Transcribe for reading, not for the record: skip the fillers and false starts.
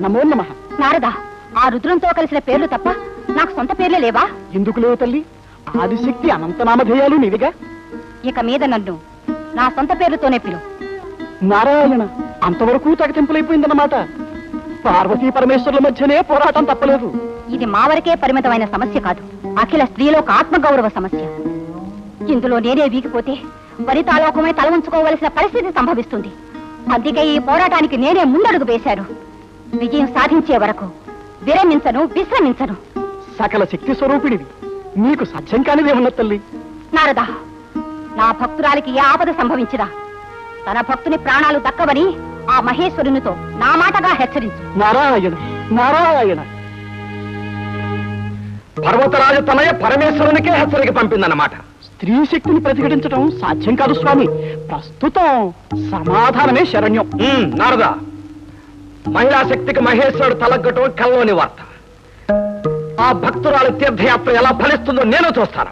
నమో నమః. నారదా, ఆ రుద్రంతో కలిసిన పేర్లు తప్ప నాకు సొంత పేర్లే లేవా? ఎందుకు లేవు తల్లి? ఆదిశక్తి అనంతనామధేయాలు నీవిగా. ఇక మీద నన్ను నా సొంత పేర్లతోనే పిలు. నారాయణ, అంతవరకు తగతింపులైపోయిందన్నమాట. పార్వతీ పరమేశ్వరుల మధ్యనే పోరాటం తప్పలేదు. ఇది మా వరకే పరిమితమైన సమస్య కాదు, అఖిల స్త్రీలో ఒక ఆత్మగౌరవ సమస్య. ఇందులో నేనే వీగిపోతే వనితాలోకమే తల ఉంచుకోవలసిన పరిస్థితి సంభవిస్తుంది. అందుకే ఈ పోరాటానికి నేనే ముందడుగు వేశాను. విజయం సాధించే వరకు విశ్రమించను. సకల శక్తి స్వరూపిడివి, నీకు సత్యం కానిదేమన్న తల్లి. నారదా, నా భక్తురాలికి ఏ ఆపద సంభవించినా తన భక్తుని ప్రాణాలు దక్కవని ఆ మహేశ్వరునితో నా మాటగా హెచ్చరించు. నారాయణ నారాయణ. పర్వతరాజు తనయ పరమేశ్వరునికే హెచ్చరిక పంపిందన్నమాట. స్త్రీ శక్తిని ప్రతిఘటించడం సాధ్యం కాదు స్వామి. ప్రస్తుతం సమాధానమే శరణ్యం. నారదా, మహిళా శక్తికి మహేశ్వరుడు తలగ్గటం కల్లోని వార్త. ఆ భక్తురాలి తీర్థయాత్ర ఎలా ఫలిస్తుందో నేను చూస్తాను.